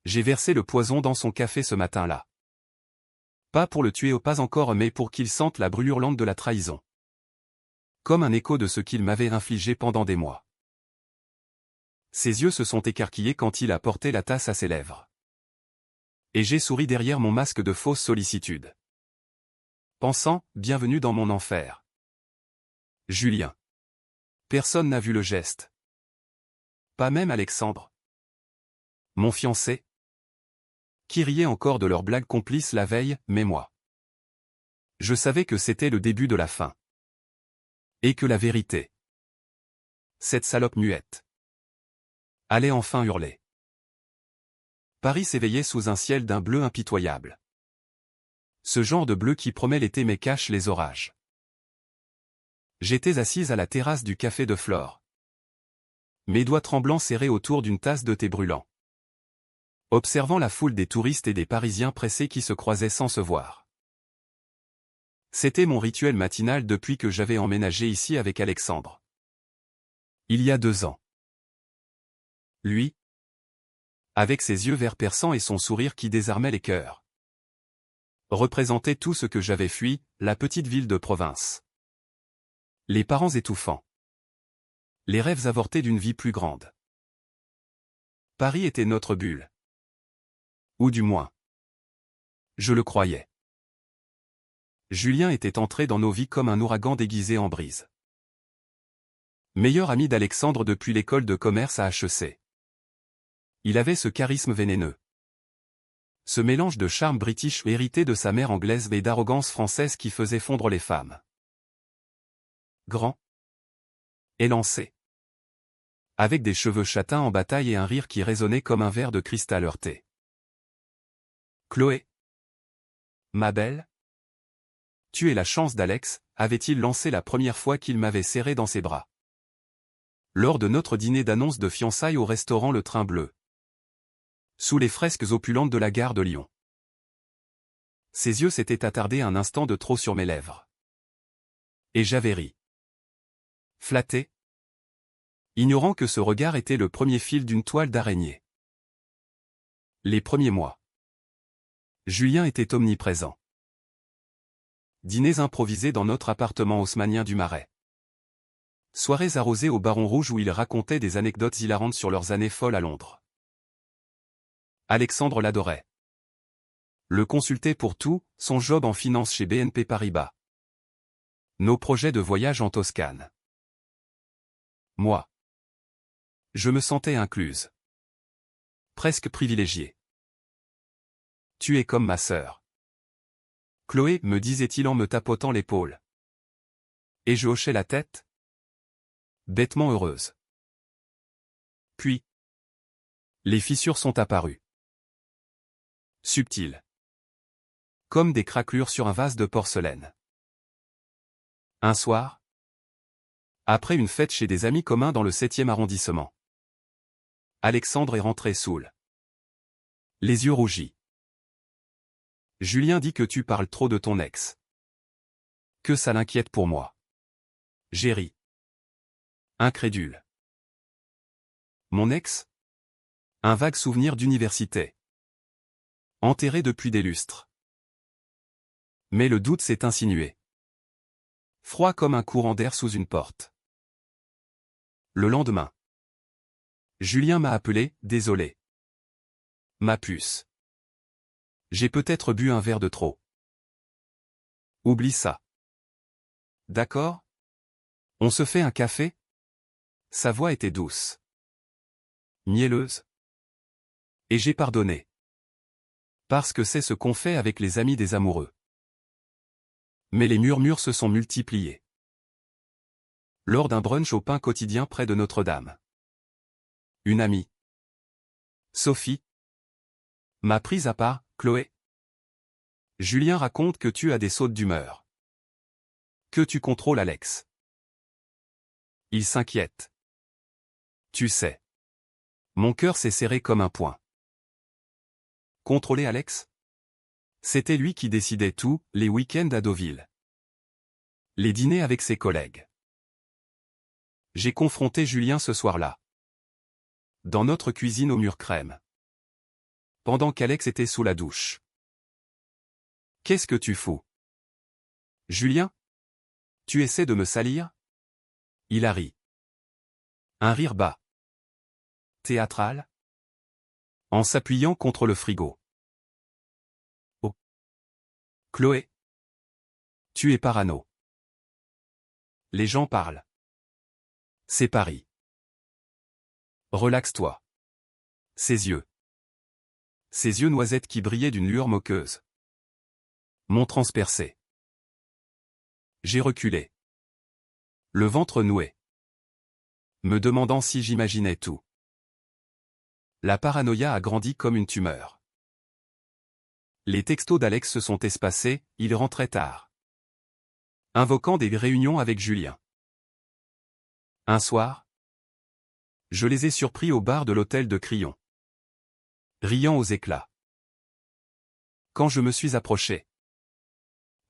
J'ai versé le poison dans son café ce matin-là. Pas pour le tuer ou pas encore, mais pour qu'il sente la brûlure lente de la trahison. Comme un écho de ce qu'il m'avait infligé pendant des mois. Ses yeux se sont écarquillés quand il a porté la tasse à ses lèvres. Et j'ai souri derrière mon masque de fausse sollicitude. Pensant, bienvenue dans mon enfer. Julien. Personne n'a vu le geste. Pas même Alexandre. Mon fiancé. Qui riait encore de leurs blagues complices la veille, mais moi. Je savais que c'était le début de la fin. Et que la vérité. Cette salope muette. Allait enfin hurler. Paris s'éveillait sous un ciel d'un bleu impitoyable. Ce genre de bleu qui promet l'été mais cache les orages. J'étais assise à la terrasse du café de Flore. Mes doigts tremblants serrés autour d'une tasse de thé brûlant. Observant la foule des touristes et des Parisiens pressés qui se croisaient sans se voir. C'était mon rituel matinal depuis que j'avais emménagé ici avec Alexandre. Il y a 2 ans. Lui, avec ses yeux verts perçants et son sourire qui désarmait les cœurs, représentait tout ce que j'avais fui, la petite ville de province. Les parents étouffants. Les rêves avortés d'une vie plus grande. Paris était notre bulle. Ou du moins, je le croyais. Julien était entré dans nos vies comme un ouragan déguisé en brise. Meilleur ami d'Alexandre depuis l'école de commerce à HEC. Il avait ce charisme vénéneux. Ce mélange de charme british hérité de sa mère anglaise et d'arrogance française qui faisait fondre les femmes. Grand. Élancé. Avec des cheveux châtains en bataille et un rire qui résonnait comme un verre de cristal heurté. Chloé. Ma belle. Tu es la chance d'Alex, avait-il lancé la première fois qu'il m'avait serré dans ses bras. Lors de notre dîner d'annonce de fiançailles au restaurant Le Train Bleu. Sous les fresques opulentes de la gare de Lyon. Ses yeux s'étaient attardés un instant de trop sur mes lèvres. Et j'avais ri. Flatté. Ignorant que ce regard était le premier fil d'une toile d'araignée. Les premiers mois. Julien était omniprésent. Dîners improvisés dans notre appartement haussmannien du Marais. Soirées arrosées au Baron Rouge où il racontait des anecdotes hilarantes sur leurs années folles à Londres. Alexandre l'adorait. Le consultait pour tout, son job en finance chez BNP Paribas. Nos projets de voyage en Toscane. Moi. Je me sentais incluse. Presque privilégiée. Tu es comme ma sœur. Chloé, me disait-il en me tapotant l'épaule. Et je hochais la tête. Bêtement heureuse. Puis. Les fissures sont apparues. Subtiles. Comme des craquelures sur un vase de porcelaine. Un soir. Après une fête chez des amis communs dans le 7e arrondissement. Alexandre est rentré saoul. Les yeux rougis. Julien dit que tu parles trop de ton ex. Que ça l'inquiète pour moi. J'ai ri. Incrédule. Mon ex? Un vague souvenir d'université. Enterré depuis des lustres. Mais le doute s'est insinué. Froid comme un courant d'air sous une porte. Le lendemain. Julien m'a appelé, désolé. Ma puce. J'ai peut-être bu un verre de trop. Oublie ça. D'accord? On se fait un café? Sa voix était douce. Mielleuse. Et j'ai pardonné. Parce que c'est ce qu'on fait avec les amis des amoureux. Mais les murmures se sont multipliés. Lors d'un brunch au pain quotidien près de Notre-Dame. Une amie. Sophie. M'a prise à part, Chloé. Julien raconte que tu as des sautes d'humeur. Que tu contrôles Alex. Il s'inquiète. Tu sais. Mon cœur s'est serré comme un poing. Contrôler Alex? C'était lui qui décidait tout, les week-ends à Deauville. Les dîners avec ses collègues. J'ai confronté Julien ce soir-là. Dans notre cuisine au mur crème. pendant qu'Alex était sous la douche. Qu'est-ce que tu fous? Julien? Tu essaies de me salir? Il a ri. Un rire bas. Théâtral? En s'appuyant contre le frigo. Oh. Chloé. Tu es parano. Les gens parlent. C'est Paris. Relaxe-toi. Ses yeux. Ses yeux noisettes qui brillaient d'une lueur moqueuse. M'ont transpercé. J'ai reculé. Le ventre noué. Me demandant si j'imaginais tout. La paranoïa a grandi comme une tumeur. Les textos d'Alex se sont espacés, il rentrait tard. Invoquant des réunions avec Julien. Un soir, je les ai surpris au bar de l'hôtel de Crillon. Riant aux éclats. Quand je me suis approché,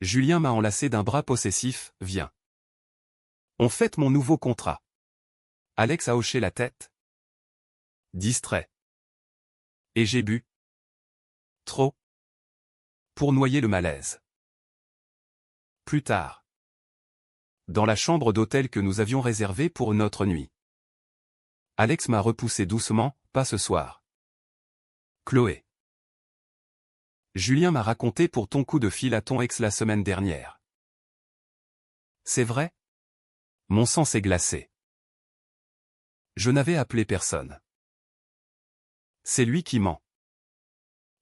Julien m'a enlacé d'un bras possessif, « Viens. On fête mon nouveau contrat. » Alex a hoché la tête. Distrait. Et j'ai bu. Trop. Pour noyer le malaise. Plus tard. Dans la chambre d'hôtel que nous avions réservée pour notre nuit. Alex m'a repoussé doucement, « Pas ce soir. Chloé. Julien m'a raconté pour ton coup de fil à ton ex la semaine dernière. C'est vrai? Mon sang s'est glacé. Je n'avais appelé personne. C'est lui qui ment.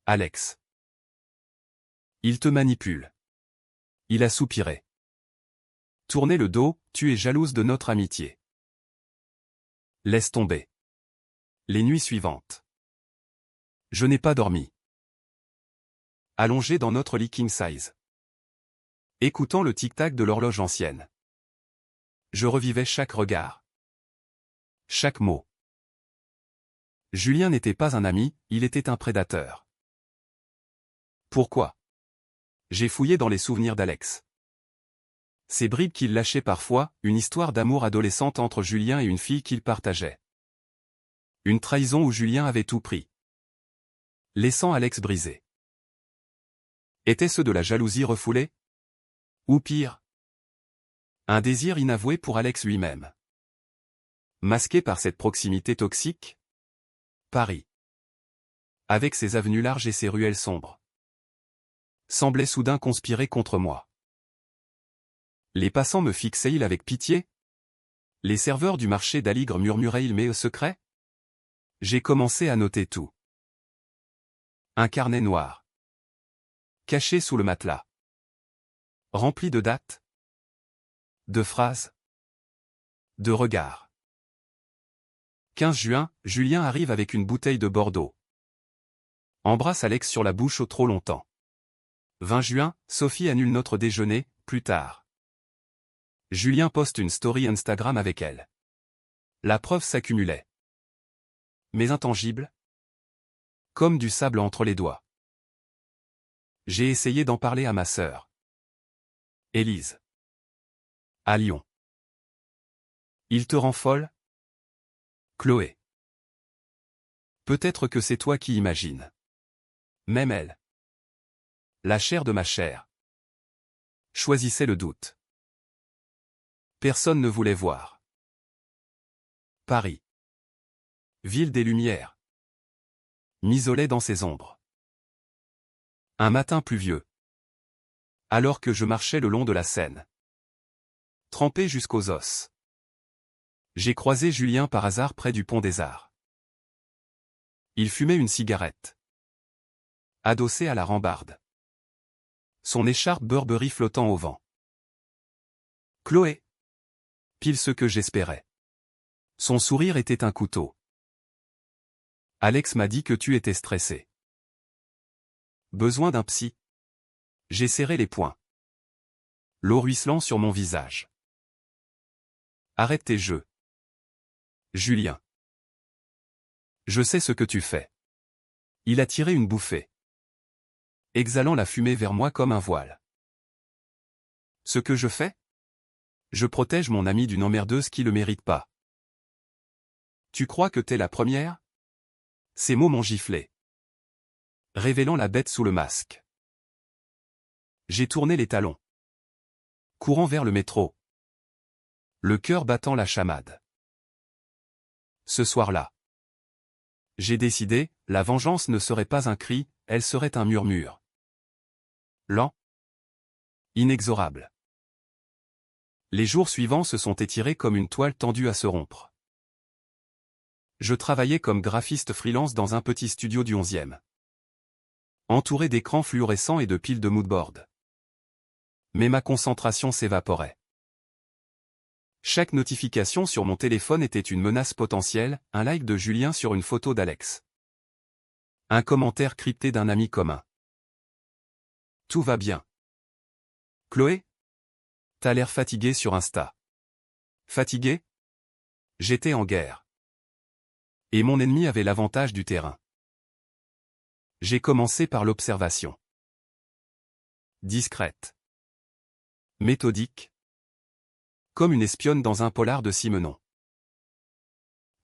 Alex. Il te manipule. Il a soupiré. Tournez le dos, tu es jalouse de notre amitié. Laisse tomber. Les nuits suivantes. Je n'ai pas dormi. Allongé dans notre lit king size. Écoutant le tic-tac de l'horloge ancienne. Je revivais chaque regard. Chaque mot. Julien n'était pas un ami, il était un prédateur. Pourquoi? J'ai fouillé dans les souvenirs d'Alex. Ces bribes qu'il lâchait parfois, une histoire d'amour adolescente entre Julien et une fille qu'il partageait. Une trahison où Julien avait tout pris. Laissant Alex brisé. Était-ce de la jalousie refoulée? Ou pire? Un désir inavoué pour Alex lui-même. Masqué par cette proximité toxique? Paris. Avec ses avenues larges et ses ruelles sombres. Semblait soudain conspirer contre moi. Les passants me fixaient-ils avec pitié? Les serveurs du marché d'Aligre murmuraient-ils mes secrets? J'ai commencé à noter tout. Un carnet noir. Caché sous le matelas. Rempli de dates. De phrases. De regards. 15 juin, Julien arrive avec une bouteille de Bordeaux. Embrasse Alex sur la bouche au trop longtemps. 20 juin, Sophie annule notre déjeuner, plus tard. Julien poste une story Instagram avec elle. La preuve s'accumulait. Mais intangible. Comme du sable entre les doigts. J'ai essayé d'en parler à ma sœur. Élise. À Lyon. Il te rend folle? Chloé. Peut-être que c'est toi qui imagines. Même elle. La chair de ma chair. Choisissait le doute. Personne ne voulait voir. Paris. Ville des Lumières. M'isolais dans ses ombres. Un matin pluvieux. Alors que je marchais le long de la Seine. Trempé jusqu'aux os. J'ai croisé Julien par hasard près du pont des Arts. Il fumait une cigarette. Adossé à la rambarde. Son écharpe Burberry flottant au vent. Chloé. Pile ce que j'espérais. Son sourire était un couteau. Alex m'a dit que tu étais stressé. Besoin d'un psy. J'ai serré les poings. L'eau ruisselant sur mon visage. Arrête tes jeux. Julien. Je sais ce que tu fais. Il a tiré une bouffée. Exhalant la fumée vers moi comme un voile. Ce que je fais? Je protège mon ami d'une emmerdeuse qui le mérite pas. Tu crois que t'es la première? Ces mots m'ont giflé. révélant la bête sous le masque. J'ai tourné les talons. Courant vers le métro. Le cœur battant la chamade. Ce soir-là. J'ai décidé, la vengeance ne serait pas un cri, elle serait un murmure. Lent. Inexorable. Les jours suivants se sont étirés comme une toile tendue à se rompre. Je travaillais comme graphiste freelance dans un petit studio du 11e. Entouré d'écrans fluorescents et de piles de moodboard. Mais ma concentration s'évaporait. Chaque notification sur mon téléphone était une menace potentielle, un like de Julien sur une photo d'Alex. Un commentaire crypté d'un ami commun. Tout va bien. Chloé? T'as l'air fatigué sur Insta. Fatigué? J'étais en guerre. Et mon ennemi avait l'avantage du terrain. J'ai commencé par l'observation. Discrète. Méthodique. Comme une espionne dans un polar de Simenon.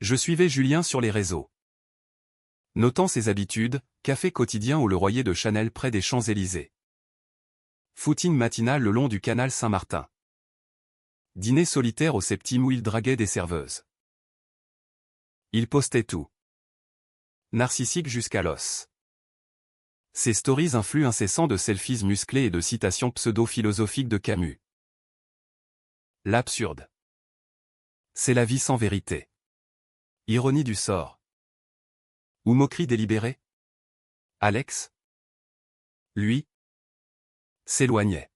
Je suivais Julien sur les réseaux. Notant ses habitudes, café quotidien ou le Royer de Chanel près des Champs-Élysées. Footing matinal le long du canal Saint-Martin. Dîner solitaire au Septime où il draguait des serveuses. Il postait tout. Narcissique jusqu'à l'os. Ses stories un flux incessant de selfies musclés et de citations pseudo-philosophiques de Camus. L'absurde. C'est la vie sans vérité. Ironie du sort. Ou moquerie délibérée? Alex? Lui? S'éloignait.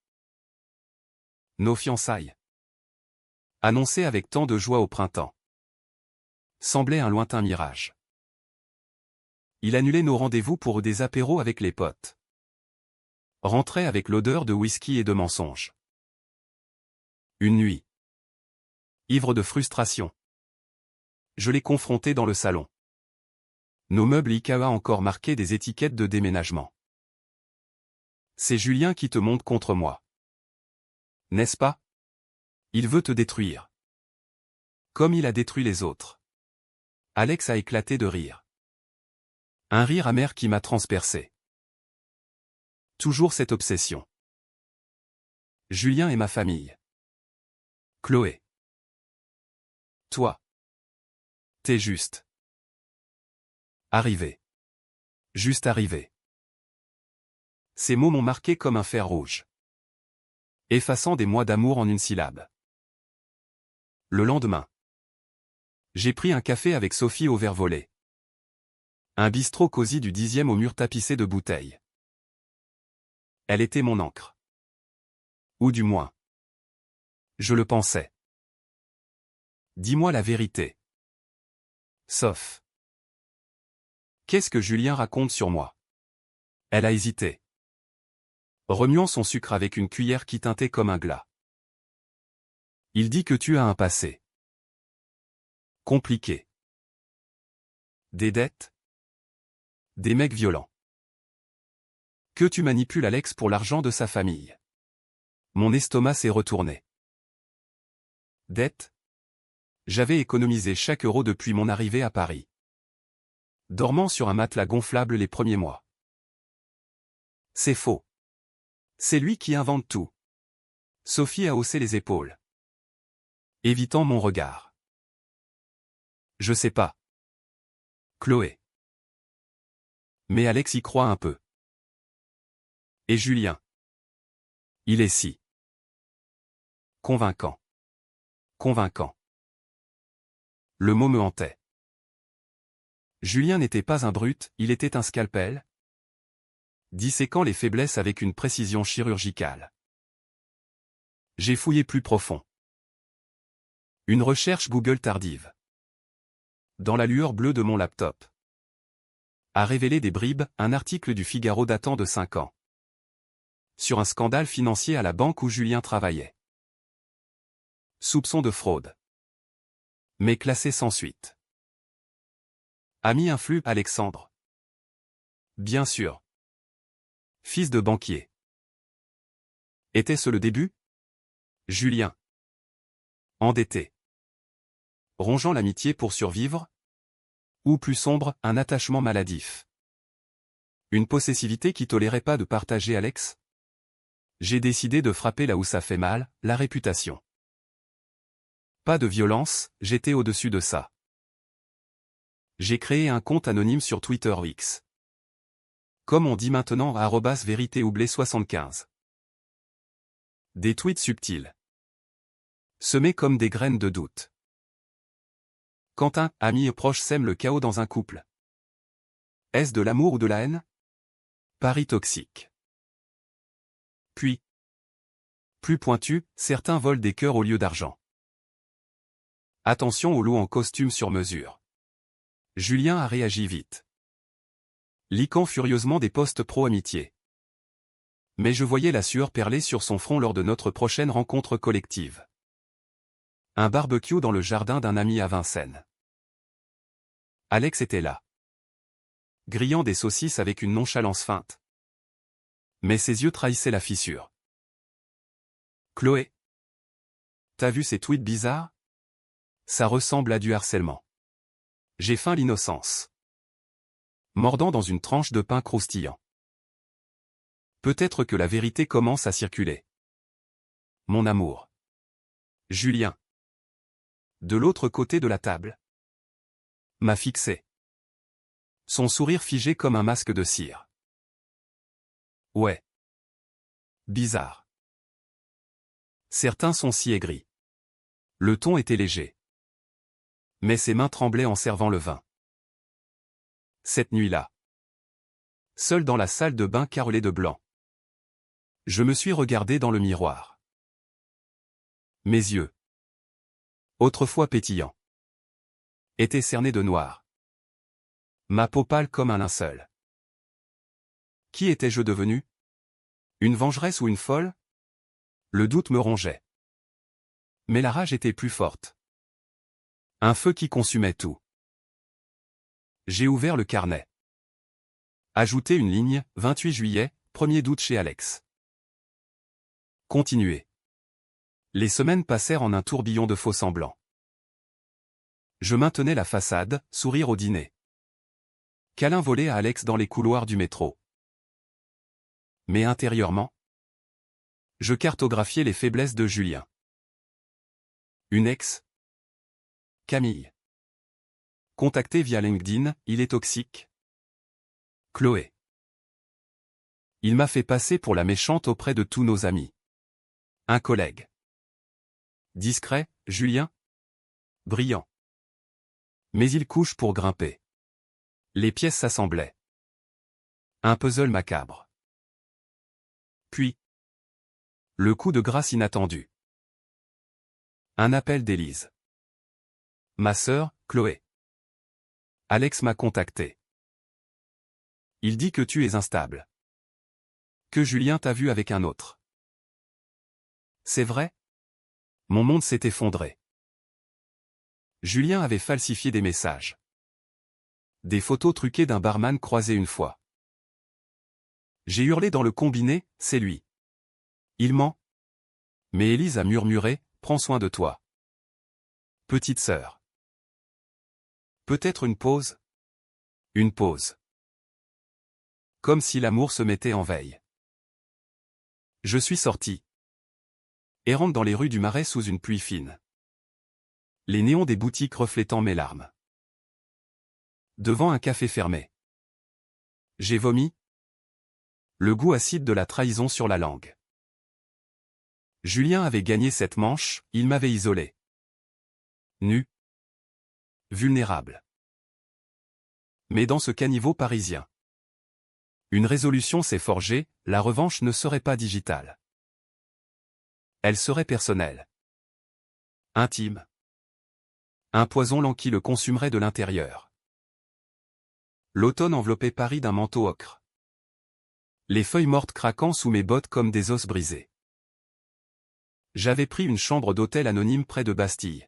Nos fiançailles. Annoncées avec tant de joie au printemps. Semblaient un lointain mirage. Il annulait nos rendez-vous pour des apéros avec les potes. Rentrait avec l'odeur de whisky et de mensonges. Une nuit. Ivre de frustration. Je l'ai confronté dans le salon. Nos meubles IKEA encore marqués des étiquettes de déménagement. C'est Julien qui te monte contre moi. N'est-ce pas? Il veut te détruire. Comme il a détruit les autres. Alex a éclaté de rire. Un rire amer qui m'a transpercé. Toujours cette obsession. Julien et ma famille. Chloé. Toi. T'es juste. Arrivé. Juste arrivé. Ces mots m'ont marqué comme un fer rouge. Effaçant des mois d'amour en une syllabe. Le lendemain. J'ai pris un café avec Sophie au verre volé. Un bistrot cosy du 10e au mur tapissé de bouteilles. Elle était mon encre. Ou du moins. Je le pensais. Dis-moi la vérité. Sauf. Qu'est-ce que Julien raconte sur moi? Elle a hésité. Remuant son sucre avec une cuillère qui tintait comme un glas. Il dit que tu as un passé. Compliqué. Des dettes? Des mecs violents. Que tu manipules Alex pour l'argent de sa famille. Mon estomac s'est retourné. Dettes? J'avais économisé chaque euro depuis mon arrivée à Paris. Dormant sur un matelas gonflable les premiers mois. C'est faux. C'est lui qui invente tout. Sophie a haussé les épaules. Évitant mon regard. Je sais pas. Chloé. Mais Alex y croit un peu. Et Julien. Il est si. Convaincant. Convaincant. Le mot me hantait. Julien n'était pas un brute, il était un scalpel, disséquant les faiblesses avec une précision chirurgicale. J'ai fouillé plus profond. Une recherche Google tardive. Dans la lueur bleue de mon laptop. A révélé des bribes, un article du Figaro datant de 5 ans. Sur un scandale financier à la banque où Julien travaillait. Soupçon de fraude. Mais classé sans suite. Ami influx Alexandre. Bien sûr. Fils de banquier. Était-ce le début? Julien. Endetté. Rongeant l'amitié pour survivre? Ou plus sombre, un attachement maladif. Une possessivité qui tolérait pas de partager Alex? J'ai décidé de frapper là où ça fait mal, la réputation. Pas de violence, j'étais au-dessus de ça. J'ai créé un compte anonyme sur Twitter ou X. Comme on dit maintenant @véritéoublé75. Des tweets subtils. Semés comme des graines de doute. Quand un ami proche sème le chaos dans un couple. Est-ce de l'amour ou de la haine? Pari toxique. Puis, plus pointu, certains volent des cœurs au lieu d'argent. Attention aux loups en costume sur mesure. Julien a réagi vite. Liquant furieusement des posts pro-amitié. Mais je voyais la sueur perler sur son front lors de notre prochaine rencontre collective. Un barbecue dans le jardin d'un ami à Vincennes. Alex était là. Grillant des saucisses avec une nonchalance feinte. Mais ses yeux trahissaient la fissure. Chloé. T'as vu ces tweets bizarres? Ça ressemble à du harcèlement. J'ai feint l'innocence. Mordant dans une tranche de pain croustillant. Peut-être que la vérité commence à circuler. Mon amour. Julien. De l'autre côté de la table. M'a fixé. Son sourire figé comme un masque de cire. Ouais. Bizarre. Certains sont si aigris. Le ton était léger. Mais ses mains tremblaient en servant le vin. Cette nuit-là. Seul dans la salle de bain carrelée de blanc. Je me suis regardé dans le miroir. Mes yeux, autrefois pétillants, étaient cernés de noir. Ma peau pâle comme un linceul. Qui étais-je devenu? Une vengeresse ou une folle? Le doute me rongeait. Mais la rage était plus forte. Un feu qui consumait tout. J'ai ouvert le carnet. Ajouter une ligne, 28 juillet, 1er d'août chez Alex. Continuer. Les semaines passèrent en un tourbillon de faux semblants. Je maintenais la façade, sourire au dîner. Câlin volé à Alex dans les couloirs du métro. Mais intérieurement, je cartographiais les faiblesses de Julien. Une ex. Camille. Contacté via LinkedIn, il est toxique. Chloé. Il m'a fait passer pour la méchante auprès de tous nos amis. Un collègue. Discret, Julien. Brillant. Mais il couche pour grimper. Les pièces s'assemblaient. Un puzzle macabre. Puis, le coup de grâce inattendu. Un appel d'Élise. Ma sœur, Chloé. Alex m'a contacté. Il dit que tu es instable. Que Julien t'a vu avec un autre. C'est vrai? Mon monde s'est effondré. Julien avait falsifié des messages. Des photos truquées d'un barman croisé une fois. J'ai hurlé dans le combiné, c'est lui. Il ment. Mais Élise a murmuré, prends soin de toi. Petite sœur. Peut-être une pause? Une pause. Comme si l'amour se mettait en veille. Je suis sorti. Errant dans les rues du Marais sous une pluie fine. Les néons des boutiques reflétant mes larmes. Devant un café fermé. J'ai vomi. Le goût acide de la trahison sur la langue. Julien avait gagné cette manche, il m'avait isolé. Nu. Vulnérable. Mais dans ce caniveau parisien. Une résolution s'est forgée, la revanche ne serait pas digitale. Elle serait personnelle. Intime. Un poison lent qui le consumerait de l'intérieur. L'automne enveloppait Paris d'un manteau ocre. Les feuilles mortes craquant sous mes bottes comme des os brisés. J'avais pris une chambre d'hôtel anonyme près de Bastille.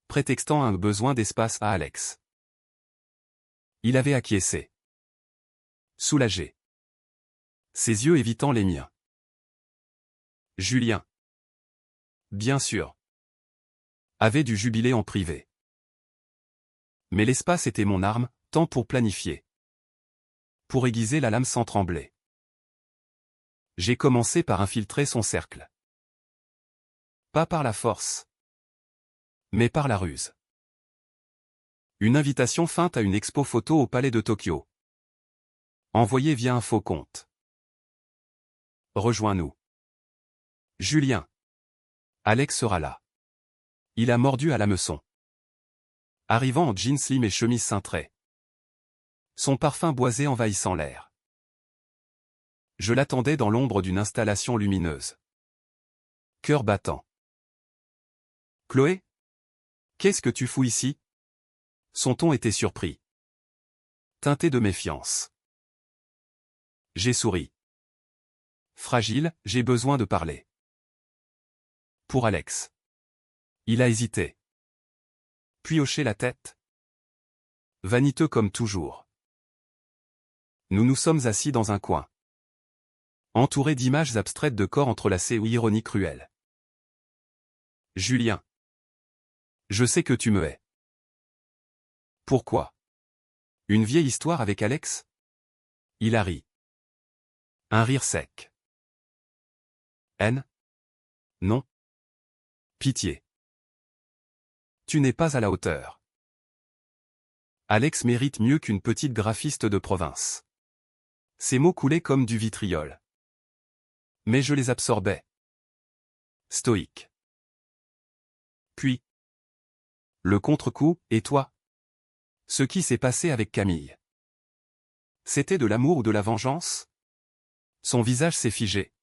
Prétextant un besoin d'espace à Alex. Il avait acquiescé. Soulagé. Ses yeux évitant les miens. Julien. Bien sûr. Avait du jubilé en privé. Mais l'espace était mon arme, tant pour planifier. pour aiguiser la lame sans trembler. J'ai commencé par infiltrer son cercle. Pas par la force, mais par la ruse. Une invitation feinte à une expo photo au Palais de Tokyo. Envoyée via un faux compte. Rejoins-nous. Julien. Alex sera là. Il a mordu à l'hameçon. Arrivant en jeans slim et chemise cintrée. Son parfum boisé envahissant l'air. Je l'attendais dans l'ombre d'une installation lumineuse. Cœur battant. Chloé? Qu'est-ce que tu fous ici? Son ton était surpris. Teinté de méfiance. J'ai souri. Fragile, j'ai besoin de parler. Pour Alex. Il a hésité. Puis hoché la tête. Vaniteux comme toujours. Nous nous sommes assis dans un coin. Entourés d'images abstraites de corps entrelacés ou ironie cruelle. Julien. Je sais que tu me hais. Pourquoi? Une vieille histoire avec Alex? Il a ri. Un rire sec. Haine? Non. Pitié. Tu n'es pas à la hauteur. Alex mérite mieux qu'une petite graphiste de province. Ses mots coulaient comme du vitriol. Mais je les absorbais. Stoïque. Puis. Le contre-coup, et toi? Ce qui s'est passé avec Camille. C'était de l'amour ou de la vengeance? Son visage s'est figé.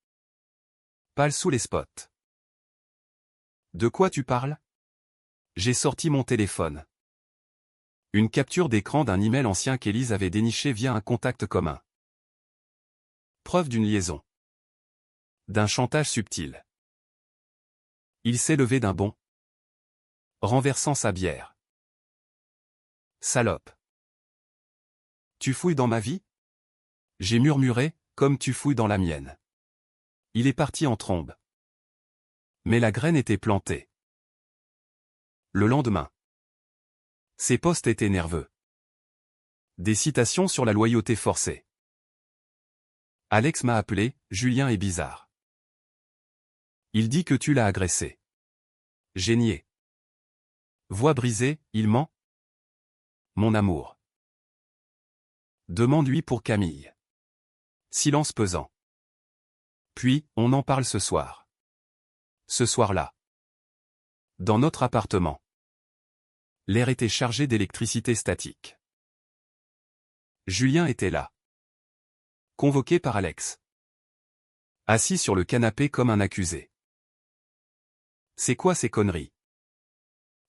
Pâle sous les spots. De quoi tu parles? J'ai sorti mon téléphone. Une capture d'écran d'un email ancien qu'Élise avait déniché via un contact commun. Preuve d'une liaison. D'un chantage subtil. Il s'est levé d'un bond. Renversant sa bière. Salope. Tu fouilles dans ma vie? J'ai murmuré, comme tu fouilles dans la mienne. Il est parti en trombe. Mais la graine était plantée. Le lendemain. Ses posts étaient nerveux. Des citations sur la loyauté forcée. Alex m'a appelé, Julien est bizarre. Il dit que tu l'as agressé. J'ai nié. Voix brisée, il ment? Mon amour. Demande-lui pour Camille. Silence pesant. Puis, on en parle ce soir. Ce soir-là. Dans notre appartement. L'air était chargé d'électricité statique. Julien était là. Convoqué par Alex. Assis sur le canapé comme un accusé. C'est quoi ces conneries?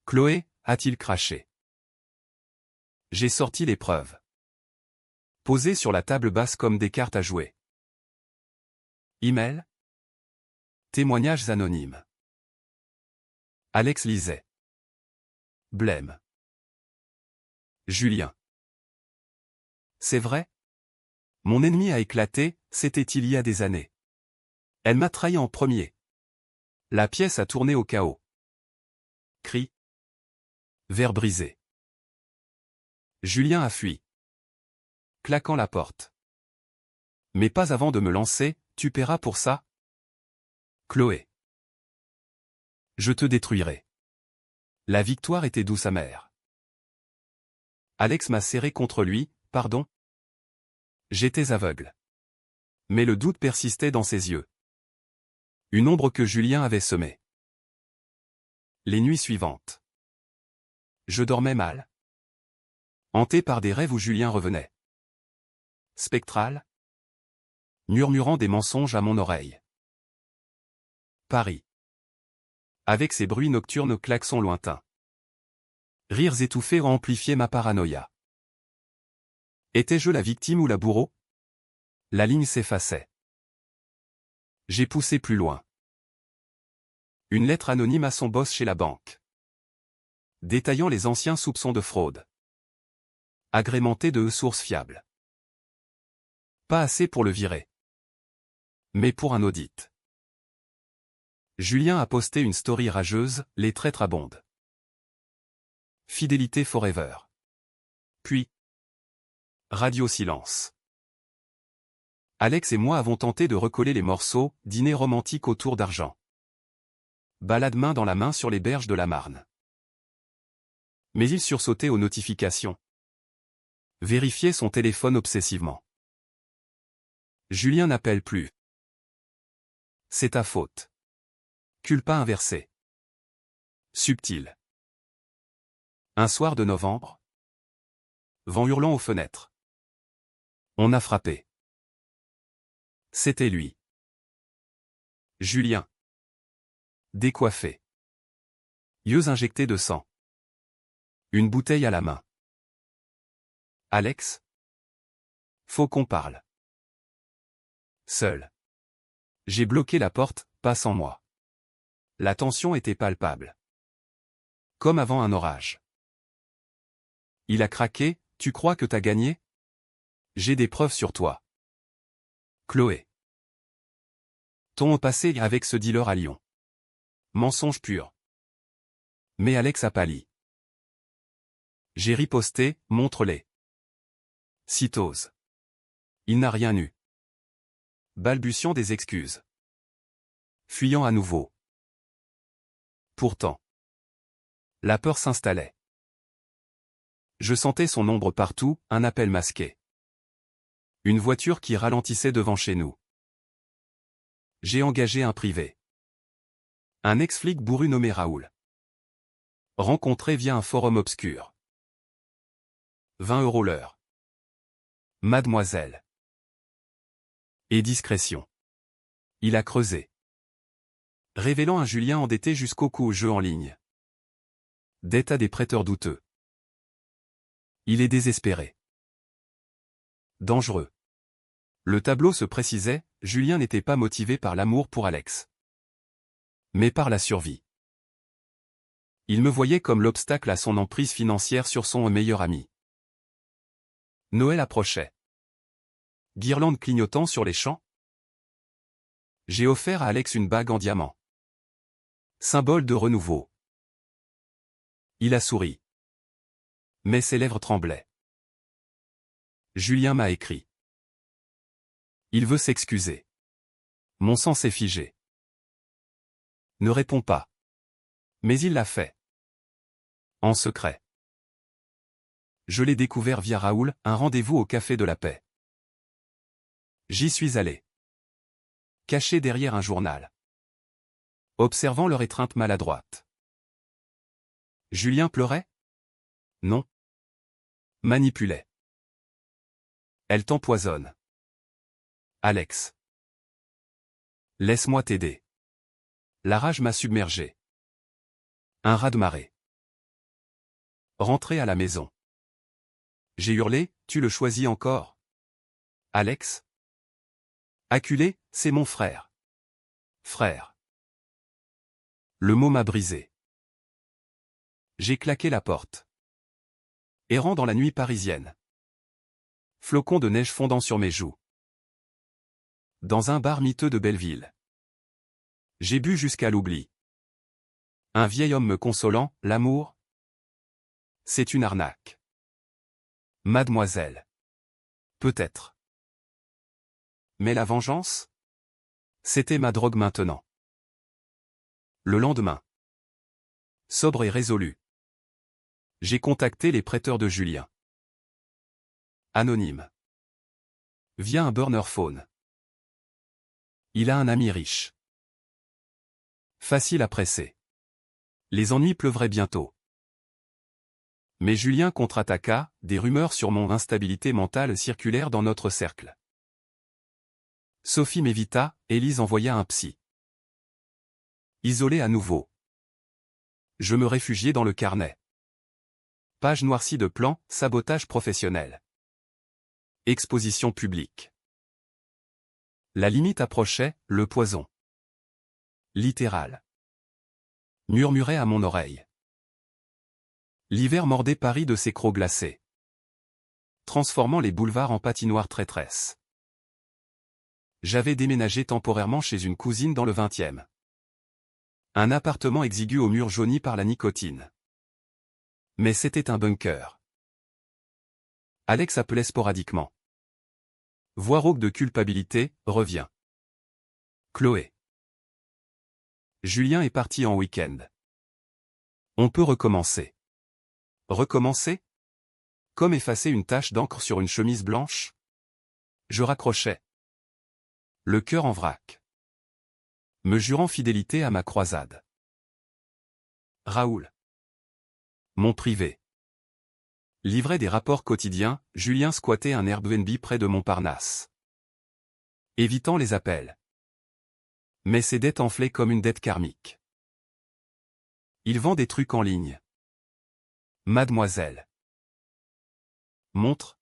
Chloé, a-t-il craché. J'ai sorti les preuves. Posées sur la table basse comme des cartes à jouer. Email? Témoignages anonymes. Alex lisait. Blême. Julien. C'est vrai? Mon ennemi a éclaté, c'était il y a des années. Elle m'a trahi en premier. La pièce a tourné au chaos. Cri. Verre brisé. Julien a fui. Claquant la porte. Mais pas avant de me lancer, tu paieras pour ça? Chloé. Je te détruirai. La victoire était douce amère. Alex m'a serré contre lui, pardon? J'étais aveugle. Mais le doute persistait dans ses yeux. Une ombre que Julien avait semée. Les nuits suivantes. Je dormais mal. Hanté par des rêves où Julien revenait. Spectral. Murmurant des mensonges à mon oreille. Paris. Avec ses bruits nocturnes aux klaxons lointains. Rires étouffés ont amplifié ma paranoïa. Étais-je la victime ou la bourreau? La ligne s'effaçait. J'ai poussé plus loin. Une lettre anonyme à son boss chez la banque. Détaillant les anciens soupçons de fraude. Agrémenté de sources fiables. Pas assez pour le virer. Mais pour un audit. Julien a posté une story rageuse, les traîtres abondent. Fidélité forever. Puis. Radio silence. Alex et moi avons tenté de recoller les morceaux, dîner romantique autour d'argent. Balade main dans la main sur les berges de la Marne. Mais il sursautait aux notifications. Vérifiait son téléphone obsessivement. Julien n'appelle plus. C'est ta faute. Culpa inversée. Subtil. Un soir de novembre. Vent hurlant aux fenêtres. On a frappé. C'était lui. Julien. Décoiffé. Yeux injectés de sang. Une bouteille à la main. Alex? Faut qu'on parle. Seul. J'ai bloqué la porte, pas sans moi. La tension était palpable. Comme avant un orage. Il a craqué, tu crois que t'as gagné? J'ai des preuves sur toi. Chloé. Ton passé avec ce dealer à Lyon. Mensonge pur. Mais Alex a pâli. J'ai riposté, montre-les. Citose. Il n'a rien eu. Balbutiant des excuses. Fuyant à nouveau. Pourtant. La peur s'installait. Je sentais son ombre partout, un appel masqué. Une voiture qui ralentissait devant chez nous. J'ai engagé un privé. Un ex-flic bourru nommé Raoul. Rencontré via un forum obscur. 20 € l'heure. Mademoiselle. Et discrétion. Il a creusé. Révélant un Julien endetté jusqu'au cou au jeu en ligne. Dette à des prêteurs douteux. Il est désespéré. Dangereux. Le tableau se précisait, Julien n'était pas motivé par l'amour pour Alex. Mais par la survie. Il me voyait comme l'obstacle à son emprise financière sur son meilleur ami. Noël approchait. Guirlande clignotant sur les champs. J'ai offert à Alex une bague en diamant. Symbole de renouveau. Il a souri. Mais ses lèvres tremblaient. Julien m'a écrit. Il veut s'excuser. Mon sang s'est figé. Ne réponds pas. Mais il l'a fait. En secret. Je l'ai découvert via Raoul, un rendez-vous au Café de la Paix. J'y suis allé. Caché derrière un journal. Observant leur étreinte maladroite. Julien pleurait? Non. Manipulait. Elle t'empoisonne. Alex. Laisse-moi t'aider. La rage m'a submergé. Un raz-de-marée. Rentré à la maison. J'ai hurlé, tu le choisis encore? Alex? Acculé, c'est mon frère. Frère. Le mot m'a brisé. J'ai claqué la porte. Errant dans la nuit parisienne. Flocons de neige fondant sur mes joues. Dans un bar miteux de Belleville. J'ai bu jusqu'à l'oubli. Un vieil homme me consolant, l'amour? C'est une arnaque. Mademoiselle. Peut-être. Mais la vengeance? C'était ma drogue maintenant. Le lendemain. Sobre et résolu. J'ai contacté les prêteurs de Julien. Anonyme. Via un burner phone. Il a un ami riche. Facile à presser. Les ennuis pleuvraient bientôt. Mais Julien contre-attaqua, des rumeurs sur mon instabilité mentale circulèrent dans notre cercle. Sophie m'évita, Élise envoya un psy. Isolé à nouveau. Je me réfugiai dans le carnet. Page noircie de plans, sabotage professionnel. Exposition publique. La limite approchait, le poison. Littéral. Murmurait à mon oreille. L'hiver mordait Paris de ses crocs glacés. Transformant les boulevards en patinoires traîtresses. J'avais déménagé temporairement chez une cousine dans le 20e. Un appartement exigu aux murs jaunis par la nicotine. Mais c'était un bunker. Alex appelait sporadiquement. Voix rauque de culpabilité, revient. Chloé. Julien est parti en week-end. On peut recommencer. Recommencer? Comme effacer une tache d'encre sur une chemise blanche? Je raccrochais. Le cœur en vrac. Me jurant fidélité à ma croisade. Raoul. Mon privé. Livrait des rapports quotidiens, Julien squattait un Airbnb près de Montparnasse. Évitant les appels. Mais ses dettes enflaient comme une dette karmique. Il vend des trucs en ligne. Mademoiselle. Montre.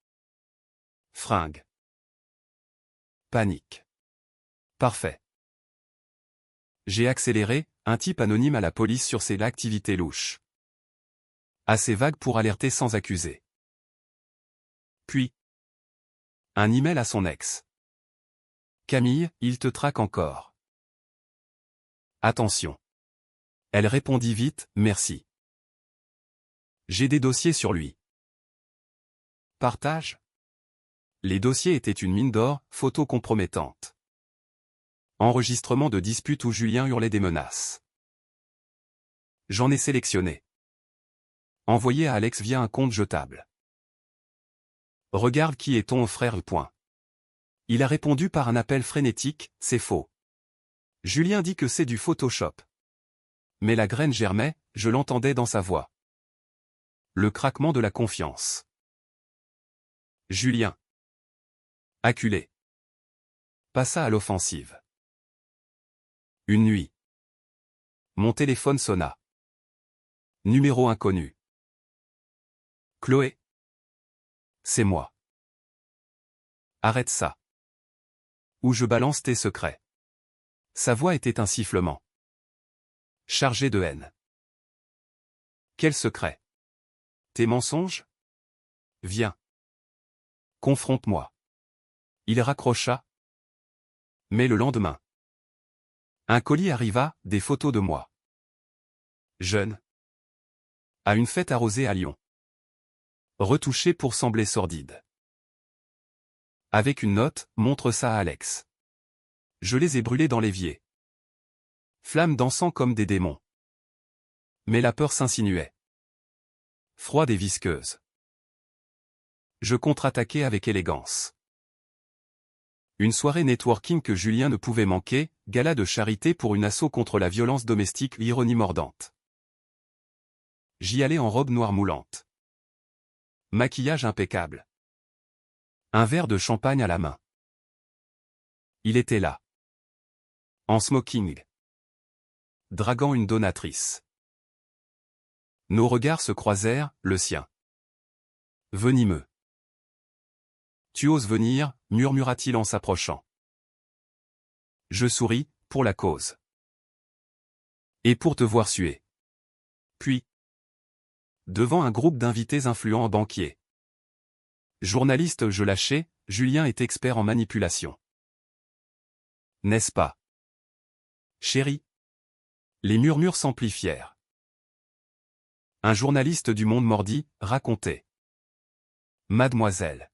Fringue. Panique. Parfait. J'ai accéléré, un type anonyme à la police sur ses activités louches. Assez vague pour alerter sans accuser. Puis. Un email à son ex. Camille, il te traque encore. Attention. Elle répondit vite, merci. J'ai des dossiers sur lui. Partage. Les dossiers étaient une mine d'or, photos compromettantes. Enregistrement de disputes où Julien hurlait des menaces. J'en ai sélectionné. Envoyé à Alex via un compte jetable. Regarde qui est ton frère. Point. Il a répondu par un appel frénétique, c'est faux. Julien dit que c'est du Photoshop. Mais la graine germait, je l'entendais dans sa voix. Le craquement de la confiance. Julien. Acculé. Passa à l'offensive. Une nuit. Mon téléphone sonna. Numéro inconnu. Chloé. C'est moi. Arrête ça. Ou je balance tes secrets. Sa voix était un sifflement. Chargé de haine. Quel secret? Tes mensonges? Viens. Confronte-moi. Il raccrocha. Mais le lendemain. Un colis arriva, des photos de moi. Jeune. À une fête arrosée à Lyon. Retouché pour sembler sordide. Avec une note, montre ça à Alex. Je les ai brûlés dans l'évier. Flammes dansant comme des démons. Mais la peur s'insinuait. Froide et visqueuse. Je contre-attaquais avec élégance. Une soirée networking que Julien ne pouvait manquer, gala de charité pour une asso contre la violence domestique, l'ironie mordante. J'y allais en robe noire moulante. Maquillage impeccable. Un verre de champagne à la main. Il était là. En smoking. Draguant une donatrice. Nos regards se croisèrent, le sien. Venimeux. Tu oses venir, murmura-t-il en s'approchant. Je souris, pour la cause. Et pour te voir suer. Puis. Devant un groupe d'invités influents en banquier. Journaliste, je lâchais, Julien est expert en manipulation. N'est-ce pas? Chérie. Les murmures s'amplifièrent. Un journaliste du Monde mordit, racontait. Mademoiselle.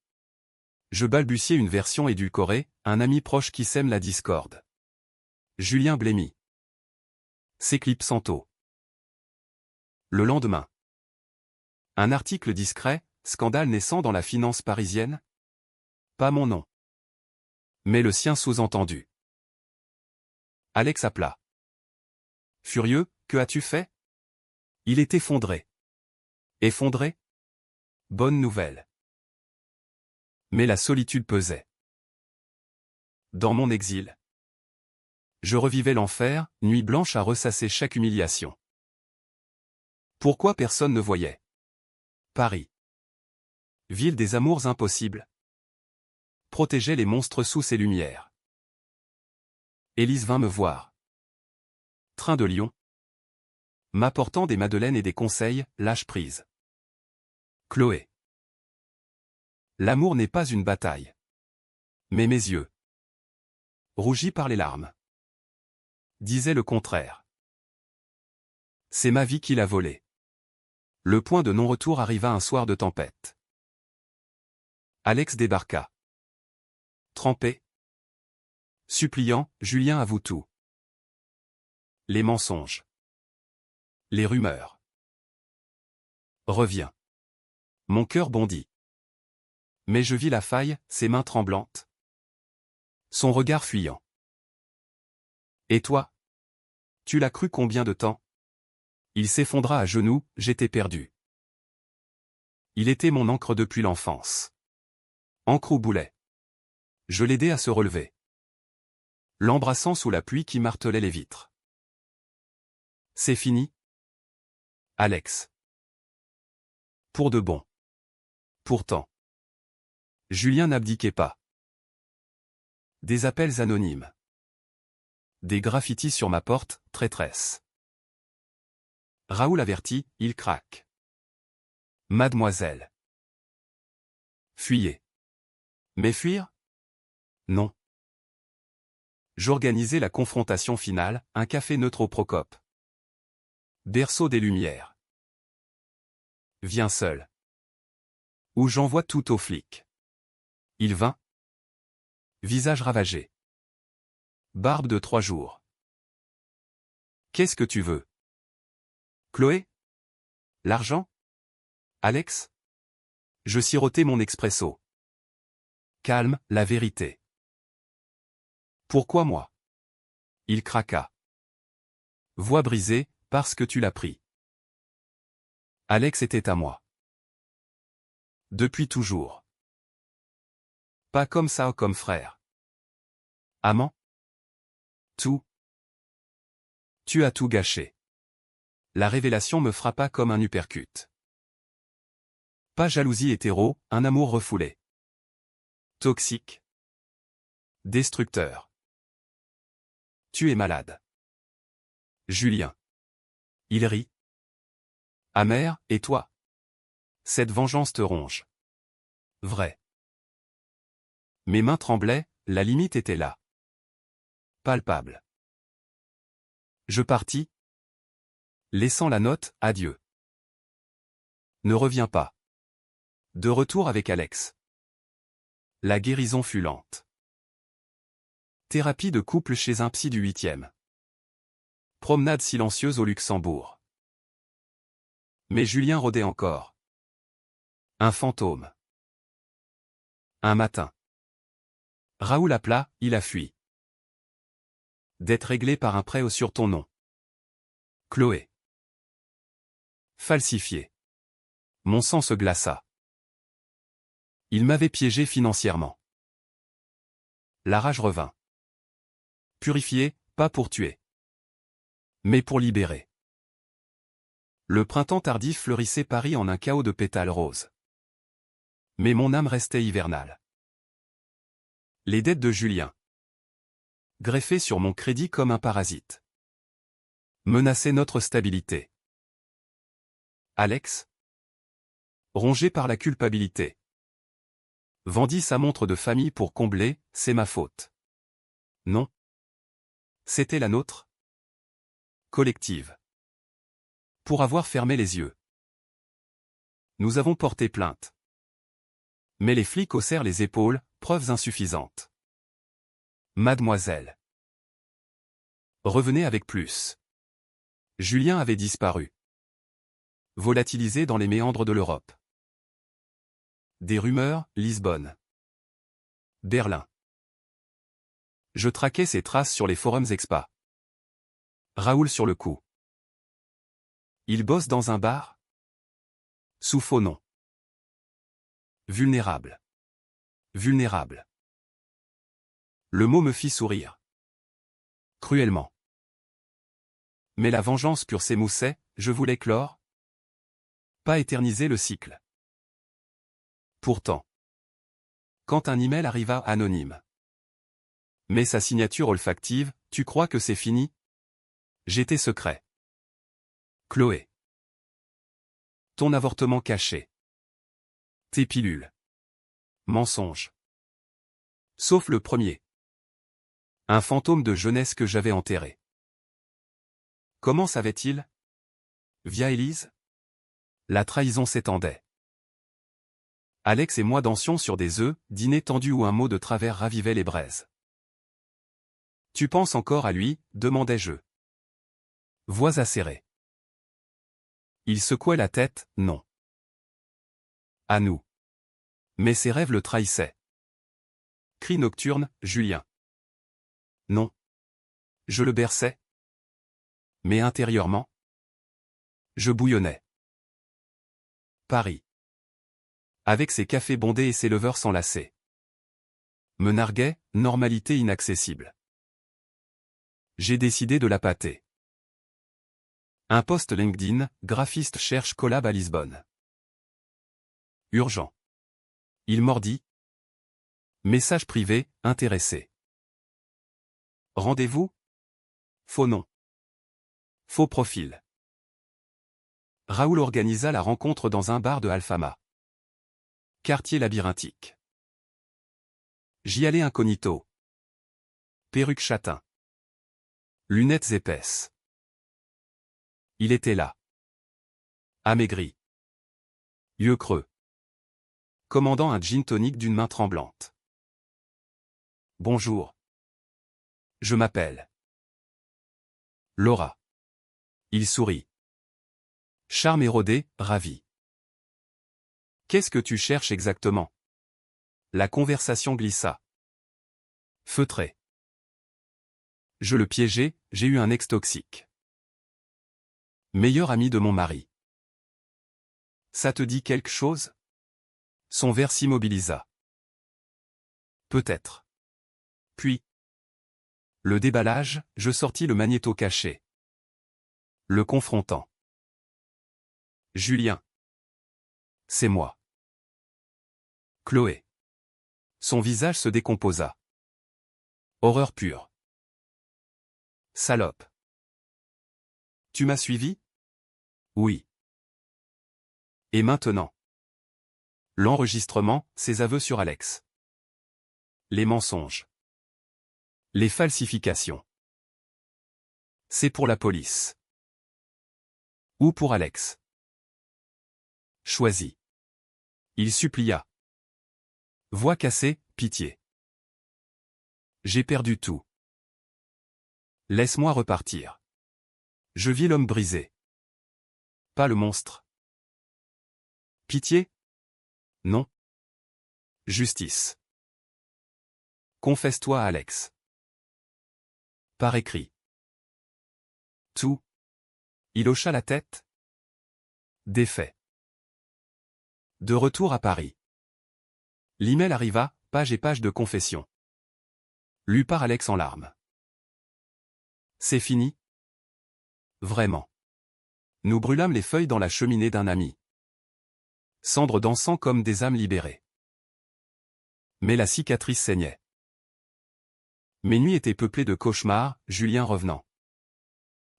Je balbutiai une version édulcorée, un ami proche qui sème la discorde. Julien blêmit. S'éclipsant tôt. Le lendemain. Un article discret, scandale naissant dans la finance parisienne? Pas mon nom. Mais le sien sous-entendu. Alex appela. Furieux, que as-tu fait? Il est effondré. Effondré? Bonne nouvelle. Mais la solitude pesait. Dans mon exil. Je revivais l'enfer, nuit blanche à ressasser chaque humiliation. Pourquoi personne ne voyait? Paris. Ville des amours impossibles. Protégeait les monstres sous ses lumières. Élise vint me voir. Train de Lyon. M'apportant des madeleines et des conseils, lâche prise. Chloé. L'amour n'est pas une bataille. Mais mes yeux. Rougis par les larmes. Disaient le contraire. C'est ma vie qu'il a volée. Le point de non-retour arriva un soir de tempête. Alex débarqua. Trempé. Suppliant, Julien avoue tout. Les mensonges. Les rumeurs. Reviens. Mon cœur bondit. Mais je vis la faille, ses mains tremblantes. Son regard fuyant. Et toi? Tu l'as cru combien de temps? Il s'effondra à genoux, j'étais perdu. Il était mon ancre depuis l'enfance. Ancre ou boulet. Je l'aidai à se relever. L'embrassant sous la pluie qui martelait les vitres. C'est fini? Alex. Pour de bon. Pourtant. Julien n'abdiquait pas. Des appels anonymes. Des graffitis sur ma porte, traîtresse. Raoul avertit, il craque. Mademoiselle. Fuyez. Mais fuir? Non. J'organisais la confrontation finale, un café neutre au Procope. Berceau des Lumières. Viens seul. Ou j'envoie tout aux flics. Il vint. Visage ravagé. Barbe de 3 jours. Qu'est-ce que tu veux? Chloé? L'argent? Alex? Je sirotais mon expresso. Calme, la vérité. Pourquoi moi? Il craqua. Voix brisée, parce que tu l'as pris. Alex était à moi. Depuis toujours. Pas comme ça, comme frère. Amant? Tout. Tu as tout gâché. La révélation me frappa comme un uppercut. Pas jalousie hétéro, un amour refoulé. Toxique. Destructeur. Tu es malade. Julien. Il rit. Amer, et toi? Cette vengeance te ronge. Vrai. Mes mains tremblaient, la limite était là. Palpable. Je partis. Laissant la note, adieu. Ne reviens pas. De retour avec Alex. La guérison fut lente. Thérapie de couple chez un psy du 8e. Promenade silencieuse au Luxembourg. Mais Julien rôdait encore. Un fantôme. Un matin. Raoul appela, il a fui. Dette réglée par un prêt sur ton nom. Chloé. Falsifié. Mon sang se glaça. Il m'avait piégé financièrement. La rage revint. Purifié, pas pour tuer. Mais pour libérer. Le printemps tardif fleurissait Paris en un chaos de pétales roses. Mais mon âme restait hivernale. Les dettes de Julien. Greffées sur mon crédit comme un parasite. Menaçaient notre stabilité. Alex. Rongé par la culpabilité. Vendit sa montre de famille pour combler, c'est ma faute. Non. C'était la nôtre. Collective. Pour avoir fermé les yeux. Nous avons porté plainte. Mais les flics haussèrent les épaules, preuves insuffisantes. Mademoiselle. Revenez avec plus. Julien avait disparu. Volatilisé dans les méandres de l'Europe. Des rumeurs, Lisbonne. Berlin. Je traquais ses traces sur les forums expa. Raoul sur le coup. Il bosse dans un bar? Sous faux nom. Vulnérable. Vulnérable. Le mot me fit sourire. Cruellement. Mais la vengeance pure s'émoussait, je voulais clore. Pas éterniser le cycle. Pourtant. Quand un email arriva anonyme. Mais sa signature olfactive, tu crois que c'est fini? J'étais secret. Chloé. Ton avortement caché. Tes pilules. Mensonge. Sauf le premier. Un fantôme de jeunesse que j'avais enterré. Comment savait-il? Via Élise? La trahison s'étendait. Alex et moi dansions sur des œufs, dîner tendu où un mot de travers ravivait les braises. Tu penses encore à lui, demandai-je. Voix acérée. Il secouait la tête, non. À nous. Mais ses rêves le trahissaient. Cri nocturne, Julien. Non. Je le berçais. Mais intérieurement, je bouillonnais. Paris. Avec ses cafés bondés et ses leveurs s'enlacer. Me narguait, normalité inaccessible. J'ai décidé de la pâter. Un post LinkedIn, graphiste cherche collab à Lisbonne. Urgent. Il mordit. Message privé, intéressé. Rendez-vous? Faux nom. Faux profil. Raoul organisa la rencontre dans un bar de Alfama. Quartier labyrinthique. J'y allais incognito. Perruque châtain. Lunettes épaisses. Il était là. Amaigri. Yeux creux. Commandant un gin tonic d'une main tremblante. Bonjour. Je m'appelle Laura. Il sourit. Charme érodé, ravi. Qu'est-ce que tu cherches exactement? La conversation glissa. Feutré. Je le piégeai, j'ai eu un ex toxique. Meilleur ami de mon mari. Ça te dit quelque chose? Son verre s'immobilisa. Peut-être. Puis. Le déballage, je sortis le magnéto caché. Le confrontant. Julien. C'est moi. Chloé. Son visage se décomposa. Horreur pure. Salope. Tu m'as suivi? Oui. Et maintenant? L'enregistrement, ses aveux sur Alex. Les mensonges. Les falsifications. C'est pour la police. Ou pour Alex. Choisis. Il supplia. Voix cassée, pitié. J'ai perdu tout. Laisse-moi repartir. Je vis l'homme brisé. Pas le monstre. Pitié? Non. Justice. Confesse-toi, Alex. Par écrit. Tout. Il hocha la tête. Défait. De retour à Paris. L'email arriva, page et page de confession. Lu par Alex en larmes. C'est fini? Vraiment. Nous brûlâmes les feuilles dans la cheminée d'un ami. Cendres dansant comme des âmes libérées. Mais la cicatrice saignait. Mes nuits étaient peuplées de cauchemars, Julien revenant.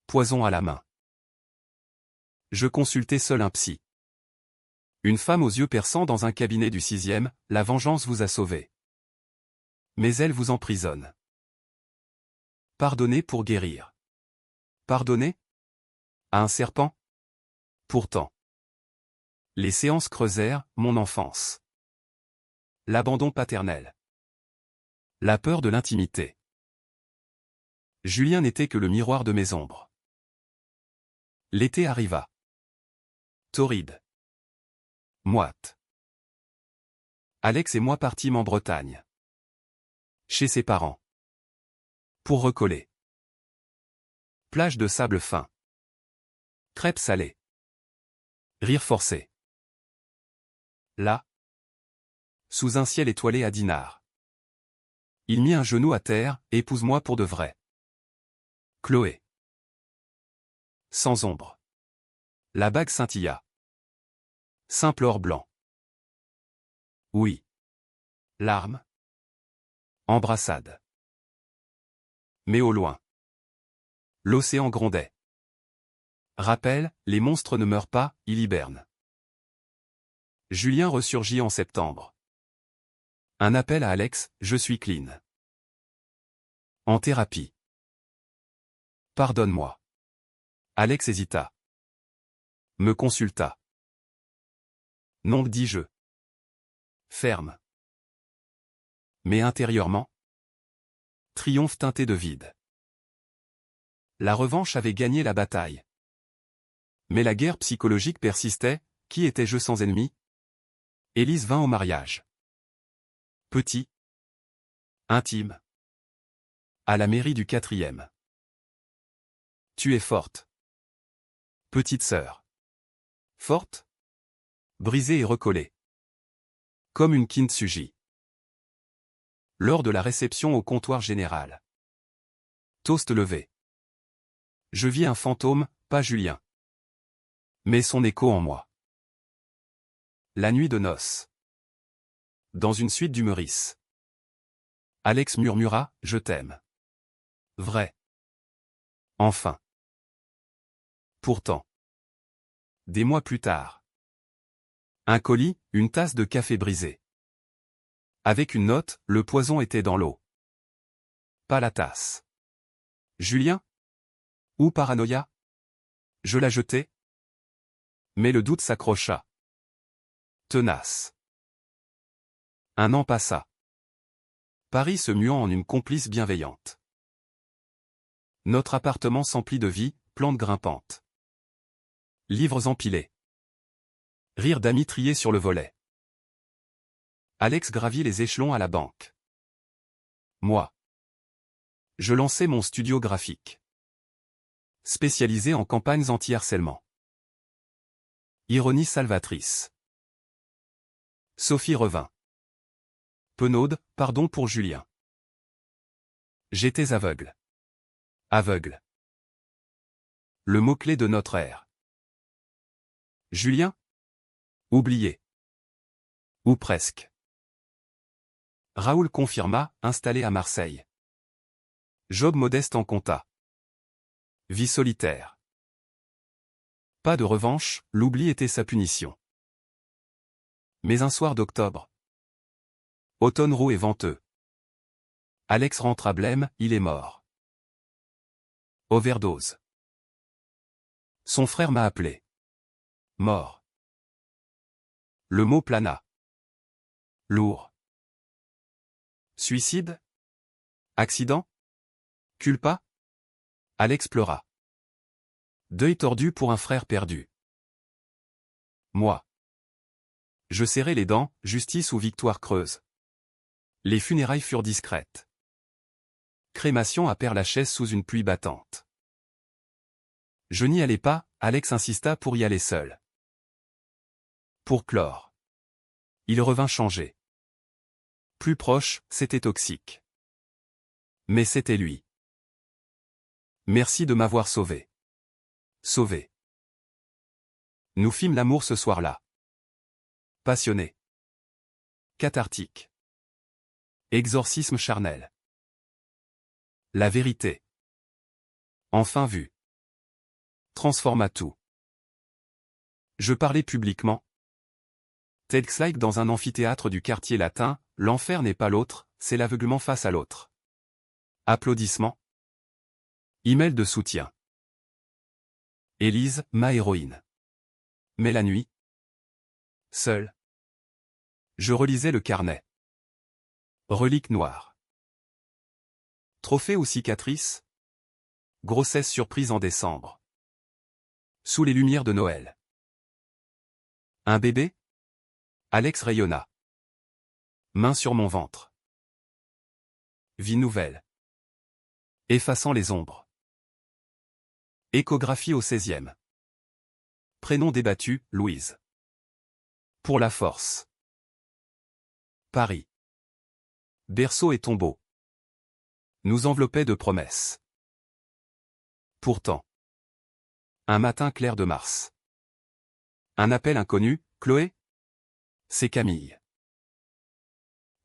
Poison à la main. Je consultais seul un psy. Une femme aux yeux perçants dans un cabinet du 6e, la vengeance vous a sauvé. Mais elle vous emprisonne. Pardonnez pour guérir. Pardonner? À un serpent? Pourtant. Les séances creusèrent, mon enfance. L'abandon paternel. La peur de l'intimité. Julien n'était que le miroir de mes ombres. L'été arriva. Torride. Moite. Alex et moi partîmes en Bretagne. Chez ses parents. Pour recoller. Plage de sable fin. Crêpes salées. Rire forcé. Là. Sous un ciel étoilé à Dinard. Il mit un genou à terre, épouse-moi pour de vrai. Chloé. Sans ombre. La bague scintilla. Simple or blanc. Oui. Larmes. Embrassade. Mais au loin. L'océan grondait. Rappel, les monstres ne meurent pas, ils hibernent. Julien ressurgit en septembre. Un appel à Alex, je suis clean. En thérapie. Pardonne-moi. Alex hésita. Me consulta. Non, dis-je. Ferme. Mais intérieurement, triomphe teinté de vide. La revanche avait gagné la bataille. Mais la guerre psychologique persistait. Qui étais-je sans ennemi? Élise vint au mariage. Petit. Intime. À la mairie du 4e. Tu es forte. Petite sœur. Forte? Brisée et recollée. Comme une kintsugi. Lors de la réception au comptoir général. Toast levé. Je vis un fantôme, pas Julien. Mais son écho en moi. La nuit de noces. Dans une suite du Meurice. Alex murmura, je t'aime. Vrai. Enfin. Pourtant. Des mois plus tard. Un colis, une tasse de café brisée. Avec une note, le poison était dans l'eau. Pas la tasse. Julien? Ou paranoïa? Je la jetai? Mais le doute s'accrocha. Tenace. Un an passa. Paris se muant en une complice bienveillante. Notre appartement s'emplit de vie, plantes grimpantes. Livres empilés. Rires d'amis triés sur le volet. Alex gravit les échelons à la banque. Moi. Je lançais mon studio graphique. Spécialisé en campagnes anti-harcèlement. Ironie salvatrice. Sophie revint. Penaude, pardon pour Julien. J'étais aveugle. Aveugle. Le mot-clé de notre ère. Julien? Oublié. Ou presque. Raoul confirma, installé à Marseille. Job modeste en compta. Vie solitaire. Pas de revanche, l'oubli était sa punition. Mais un soir d'octobre. Automne roux et venteux. Alex rentre à Blême, il est mort. Overdose. Son frère m'a appelé. Mort. Le mot plana. Lourd. Suicide? Accident? Culpa? Alex pleura. Deuil tordu pour un frère perdu. Moi. Je serrai les dents, justice ou victoire creuse. Les funérailles furent discrètes. Crémation à Père-Lachaise sous une pluie battante. Je n'y allais pas, Alex insista pour y aller seul. Pour clore. Il revint changé. Plus proche, c'était toxique. Mais c'était lui. Merci de m'avoir sauvé. Sauvé. Nous fîmes l'amour ce soir-là. Passionné. Cathartique. Exorcisme charnel. La vérité. Enfin vue. Transforma tout. Je parlais publiquement. TEDx-like dans un amphithéâtre du quartier latin, l'enfer n'est pas l'autre, c'est l'aveuglement face à l'autre. Applaudissements. Email de soutien. Élise, ma héroïne. Mais la nuit. Seule. Je relisais le carnet. Relique noire. Trophée ou cicatrice? Grossesse surprise en décembre. Sous les lumières de Noël. Un bébé? Alex rayonna. Main sur mon ventre. Vie nouvelle. Effaçant les ombres. Échographie au 16e. Prénom débattu, Louise. Pour la force. Paris. Berceau et tombeau. Nous enveloppaient de promesses. Pourtant. Un matin clair de mars. Un appel inconnu, Chloé? C'est Camille.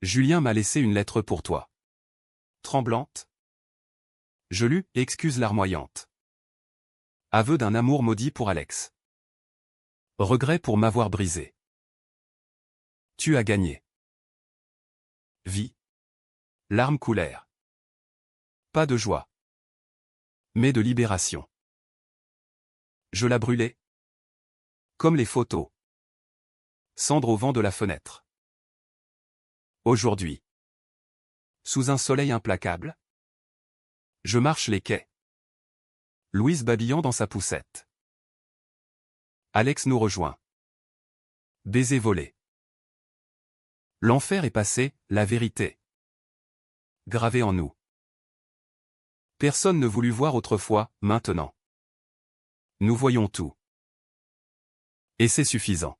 Julien m'a laissé une lettre pour toi. Tremblante. Je lus, excuse larmoyante. Aveu d'un amour maudit pour Alex. Regret pour m'avoir brisé. Tu as gagné. Vie. Larmes coulèrent. Pas de joie. Mais de libération. Je la brûlais. Comme les photos. Cendre au vent de la fenêtre. Aujourd'hui. Sous un soleil implacable. Je marche les quais. Louise babillant dans sa poussette. Alex nous rejoint. Baiser volé. L'enfer est passé, la vérité. Gravé en nous. Personne ne voulut voir autrefois, maintenant. Nous voyons tout. Et c'est suffisant.